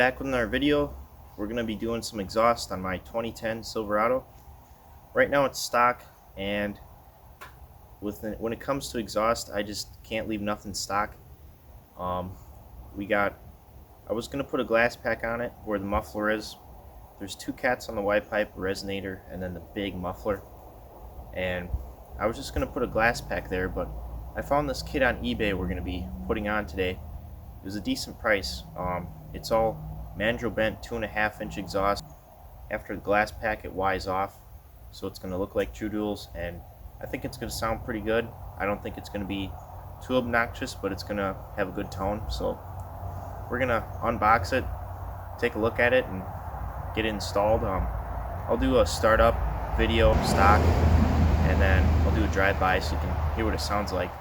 back with another video. We're going to be doing some exhaust on my 2010 Silverado. Right now it's stock, and when it comes to exhaust, I just can't leave nothing stock. I was going to put a Glasspack on it where the muffler is. There's two cats on the Y pipe, a resonator, and then the big muffler. And I was just going to put a Glasspack there, but I found this kit on eBay we're going to be putting on today. It was a decent price. It's all mandrel bent 2.5-inch exhaust. After the Glasspack, it Y's off, so it's going to look like true duals, and I think it's going to sound pretty good. I don't think it's going to be too obnoxious, but it's going to have a good tone. So we're going to unbox it, take a look at it, and get it installed. I'll do a startup video stock, and then I'll do a drive-by so you can hear what it sounds like.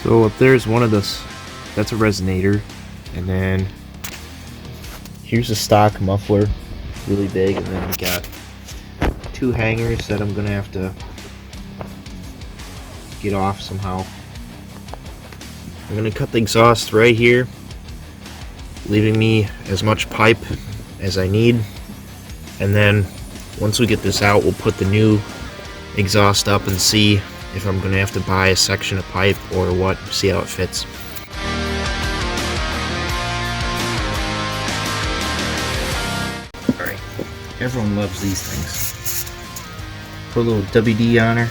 So up there's one of those, that's a resonator, and then here's a stock muffler, really big, and then we got two hangers that I'm gonna have to get off somehow. I'm gonna cut the exhaust right here, leaving me as much pipe as I need, and then once we get this out, we'll put the new exhaust up and see if I'm gonna have to buy a section of pipe or what, see how it fits. Alright, everyone loves these things. Put a little WD on her.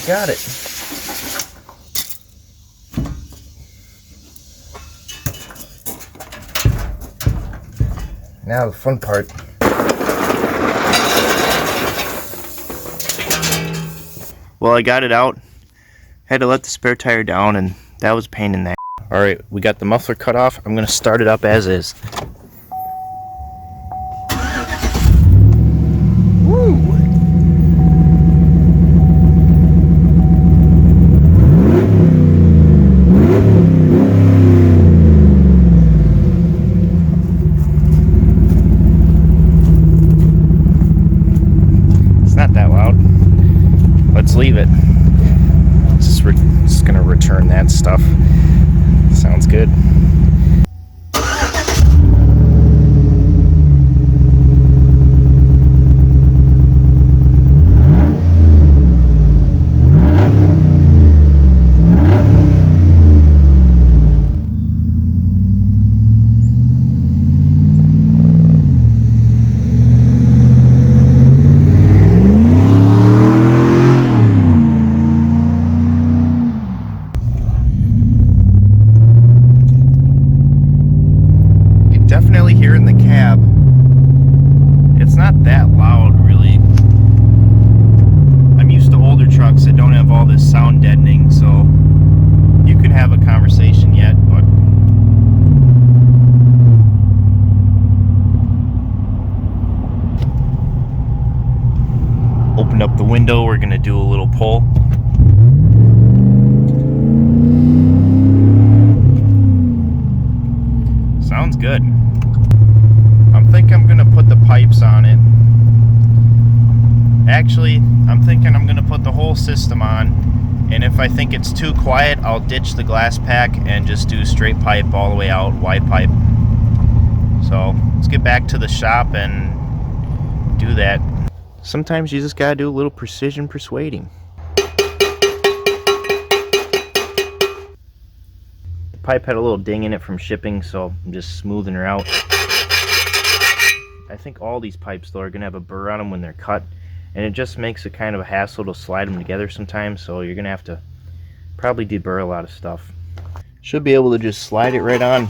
Got it. Now the fun part. Well, I got it out. Had to let the spare tire down, and that was a pain in the ass. Alright, we got the muffler cut off. I'm going to start it up as is. Woo! Let's leave it. Just gonna return that stuff. Sounds good. Definitely here in the cab, it's not that loud really. I'm used to older trucks that don't have all this sound deadening, so you can have a conversation yet, but open up the window, we're gonna do a little pull. Sounds good. I think I'm gonna put the pipes on it. Actually, I'm thinking I'm gonna put the whole system on, and if I think it's too quiet, I'll ditch the Glasspack and just do straight pipe all the way out, Y pipe. So let's get back to the shop and do that. Sometimes you just gotta do a little precision persuading. pipe had a little ding in it from shipping, so I'm just smoothing her out. I think all these pipes though are gonna have a burr on them when they're cut, and it just makes it kind of a hassle to slide them together sometimes, so you're gonna have to probably deburr a lot of stuff. Should be able to just slide it right on.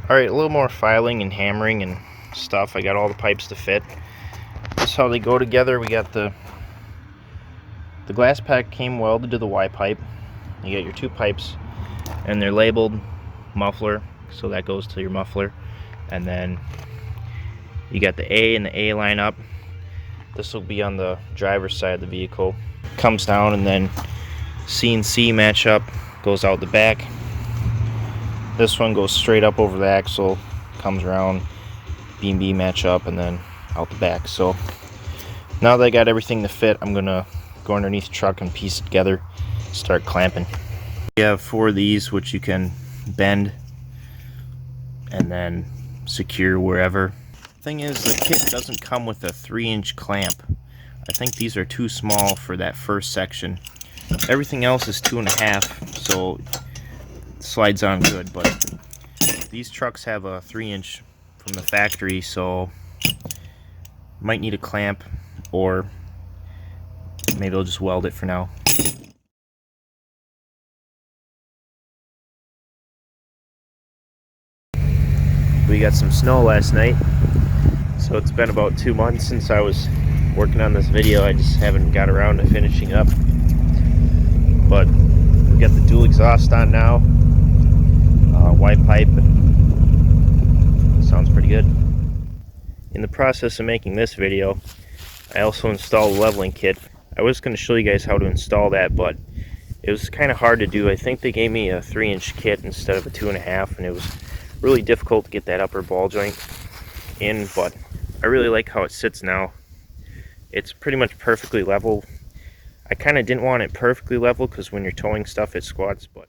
Alright, a little more filing and hammering and stuff. I got all the pipes to fit. This is how they go together. We got the Glasspack came welded to the Y pipe. You got your two pipes, and they're labeled muffler, so that goes to your muffler. And then you got the A and the A line up. This will be on the driver's side of the vehicle. Comes down, and then C and C match up, goes out the back. This one goes straight up over the axle, comes around, B and B match up, and then out the back. So now that I got everything to fit, I'm gonna go underneath the truck and piece it together, start clamping. You have 4 of these which you can bend and then secure wherever. Thing is, the kit doesn't come with a 3-inch clamp. I think these are too small for that first section. Everything else is 2.5, so it slides on good, but these trucks have a 3-inch from the factory, so might need a clamp, or maybe I'll just weld it for now. We got some snow last night, so it's been about 2 months since I was working on this video. I just haven't got around to finishing up. But we got the dual exhaust on now, Y pipe, and sounds pretty good. In the process of making this video, I also installed a leveling kit. I was going to show you guys how to install that, but it was kind of hard to do. I think they gave me a 3-inch kit instead of a 2.5, and it was really difficult to get that upper ball joint in, but I really like how it sits now. It's pretty much perfectly level. I kind of didn't want it perfectly level because when you're towing stuff it squats, but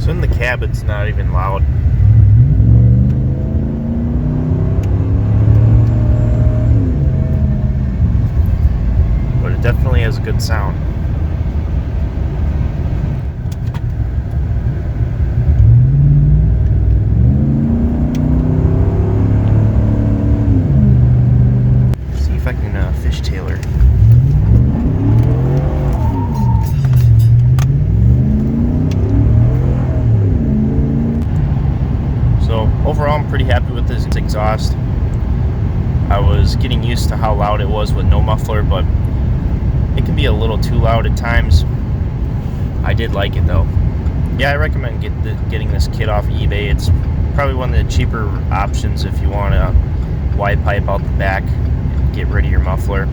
so in the cab it's not even loud. But it definitely has a good sound. Let's see if I can fishtail her. So overall I'm pretty happy with this exhaust. I was getting used to how loud it was with no muffler, but it can be a little too loud at times. I did like it though. Yeah, I recommend getting this kit off of eBay. It's probably one of the cheaper options if you want a Y pipe out the back and get rid of your muffler.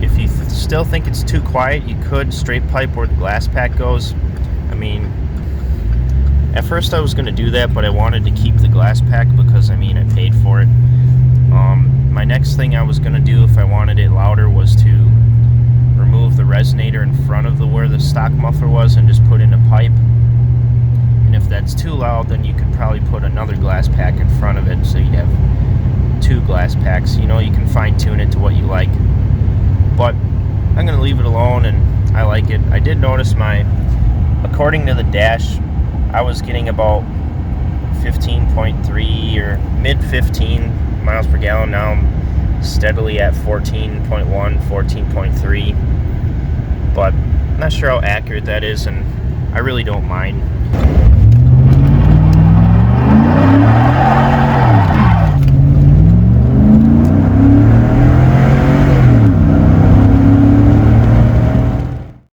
If you still think it's too quiet, you could straight pipe where the Glasspack goes. I mean, at first I was going to do that, but I wanted to keep the Glasspack because, I mean, I paid for it. My next thing I was going to do if I wanted it louder was to remove the resonator in front of where the stock muffler was and just put in a pipe. And and if that's too loud, then you could probably put another Glasspack in front of it, so you'd have 2 Glasspacks. You know, you can fine-tune it to what you like. But I'm going to leave it alone, and I like it. I did notice according to the dash, I was getting about 15.3 or mid-15 miles per gallon. Now I'm steadily at 14.1, 14.3. But I'm not sure how accurate that is, and I really don't mind.